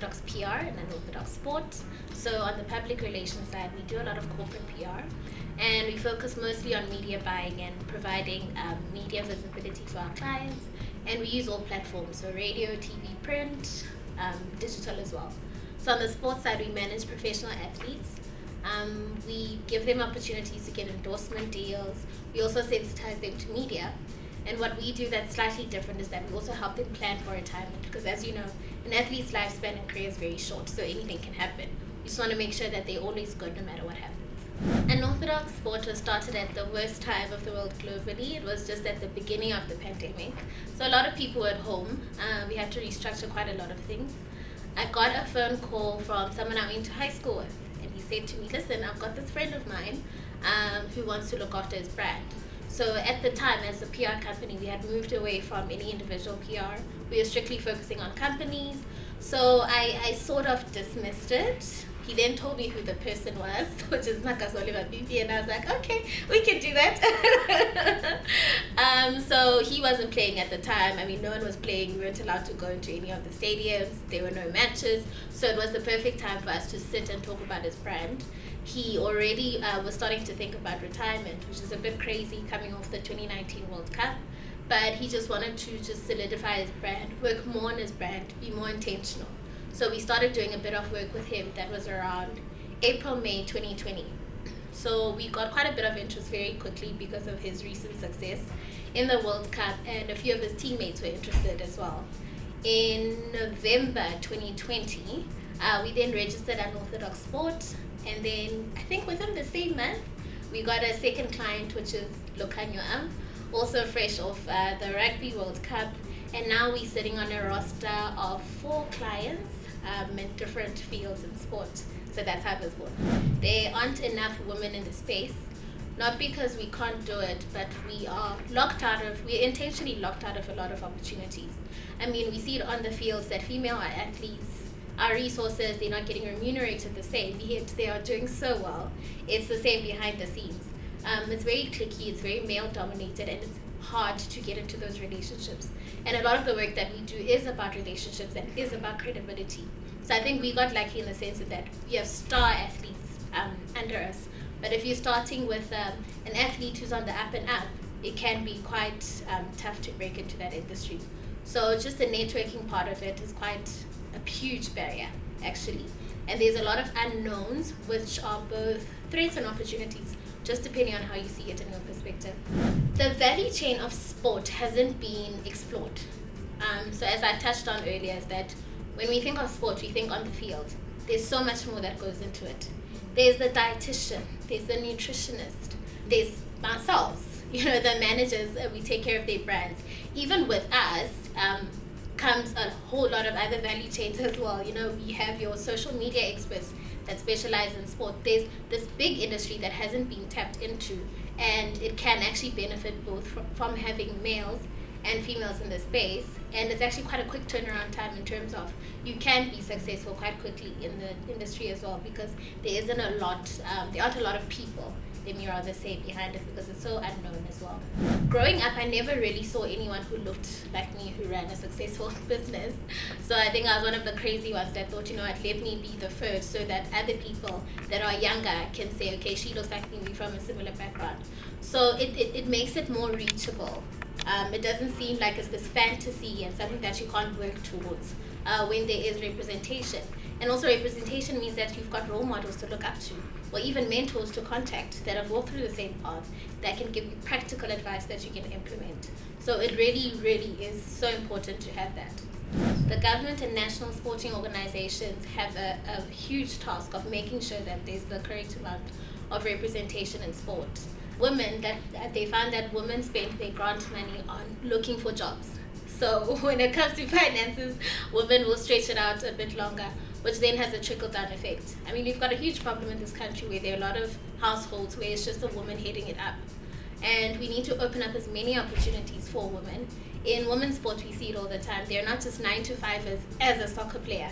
unorthodox PR and unorthodox sport. So on the public relations side, we do a lot of corporate PR, and we focus mostly on media buying and providing media visibility for our clients. And we use all platforms, so radio, TV, print, digital as well. So on the sports side, we manage professional athletes. We give them opportunities to get endorsement deals. We also sensitize them to media. And what we do that's slightly different is that we also help them plan for retirement, because as you know, an athlete's lifespan and career is very short, so anything can happen. We just want to make sure that they're always good no matter what happens. Unorthodox sport was started at the worst time of the world globally. It was just at the beginning of the pandemic. So a lot of people were at home. We had to restructure quite a lot of things. I got a phone call from someone I went to high school with, and he said to me, listen, I've got this friend of mine who wants to look after his brand. So at the time, as a PR company, we had moved away from any individual PR. We were strictly focusing on companies. So I sort of dismissed it. He then told me who the person was, which is Makazole Bibi, and I was like, okay, we can do that. So he wasn't playing at the time. I mean, no one was playing. We weren't allowed to go into any of the stadiums. There were no matches. So it was the perfect time for us to sit and talk about his brand. He already was starting to think about retirement, which is a bit crazy coming off the 2019 World Cup. But he just wanted to just solidify his brand, work more on his brand, be more intentional. So we started doing a bit of work with him. That was around April, May 2020. So we got quite a bit of interest very quickly because of his recent success in the World Cup, and a few of his teammates were interested as well. In November 2020, we then registered Unorthodox Sport, and then I think within the same month, we got a second client, which is Lokanyo also fresh off the Rugby World Cup. And now we're sitting on a roster of 4 clients in different fields in sport. So that's how this works. There aren't enough women in the space, not because we can't do it, but we're intentionally locked out of a lot of opportunities. I mean, we see it on the fields that female athletes, our resources, they're not getting remunerated the same, yet they are doing so well. It's the same behind the scenes. It's very cliquey, it's very male dominated, and it's hard to get into those relationships. And a lot of the work that we do is about relationships and is about credibility. So I think we got lucky in the sense that we have star athletes under us. But if you're starting with an athlete who's on the up and up, it can be quite tough to break into that industry. So just the networking part of it is quite a huge barrier, actually. And there's a lot of unknowns, which are both threats and opportunities, just depending on how you see it in your perspective. The value chain of sport hasn't been explored. So as I touched on earlier, is that when we think of sport, we think on the field. There's so much more that goes into it. There's the dietitian, there's the nutritionist, there's ourselves, the managers, we take care of their brands. Even with us, comes a whole lot of other value chains as well. We have your social media experts that specialize in sport. There's this big industry that hasn't been tapped into, and it can actually benefit both from having males and females in the space. And it's actually quite a quick turnaround time in terms of you can be successful quite quickly in the industry as well, because there aren't a lot of people, let me rather say, behind it, because it's so unknown as well. Growing up, I never really saw anyone who looked like me who ran a successful business. So I think I was one of the crazy ones that thought, let me be the first, so that other people that are younger can say, okay, she looks like me, we're from a similar background. So it makes it more reachable. It doesn't seem like it's this fantasy and something that you can't work towards when there is representation. And also representation means that you've got role models to look up to, or even mentors to contact that have walked through the same path that can give you practical advice that you can implement. So it really, really is so important to have that. The government and national sporting organizations have a huge task of making sure that there's the correct amount of representation in sport. Women, that they found that women spend their grant money on looking for jobs. So when it comes to finances, women will stretch it out a bit longer, which then has a trickle-down effect. I mean, we've got a huge problem in this country where there are a lot of households where it's just a woman heading it up. And we need to open up as many opportunities for women. In women's sport, we see it all the time. They're not just 9-to-5ers as a soccer player.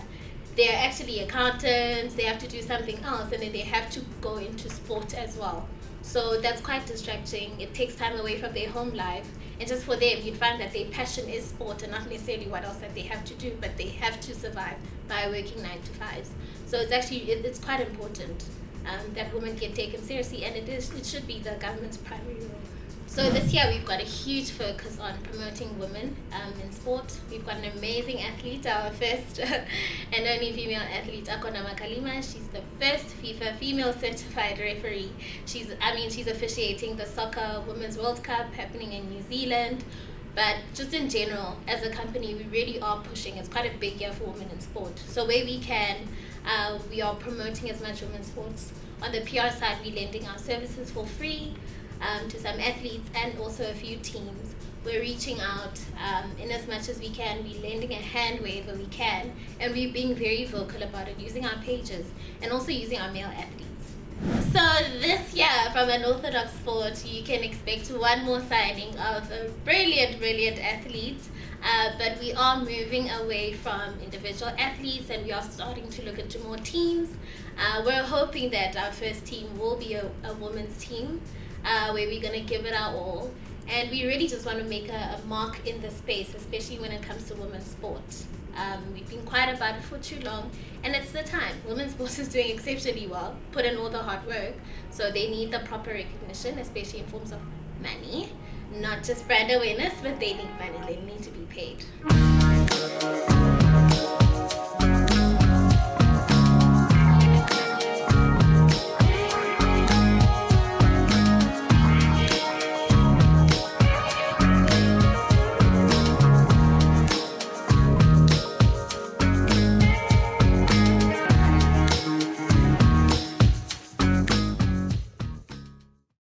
They're actually accountants, they have to do something else, and then they have to go into sport as well. So that's quite distracting. It takes time away from their home life, And just for them, you'd find that their passion is sport and not necessarily what else that they have to do, but they have to survive by working 9 to 5s. So it's actually, it's quite important that women get taken seriously, and it should be the government's primary role. So this year we've got a huge focus on promoting women in sport. We've got an amazing athlete, our first and only female athlete, Akona Makalima. She's the first FIFA female certified referee. She's officiating the Soccer Women's World Cup happening in New Zealand. But just in general, as a company, we really are pushing. It's quite a big year for women in sport. So where we can, we are promoting as much women's sports. On the PR side, we're lending our services for free to some athletes and also a few teams. We're reaching out in as much as we can. We're lending a hand wherever we can, and we're being very vocal about it, using our pages and also using our male athletes. So this year, from Unorthodox Sport, you can expect one more signing of a brilliant athlete. But we are moving away from individual athletes, and we are starting to look into more teams. We're hoping that our first team will be a women's team, where we're going to give it our all. And we really just want to make a mark in the space, especially when it comes to women's sport. We've been quiet about it for too long, and it's the time. Women's sports is doing exceptionally well, put in all the hard work, so they need the proper recognition, especially in forms of money. Not just brand awareness, but they need money. They need to be paid.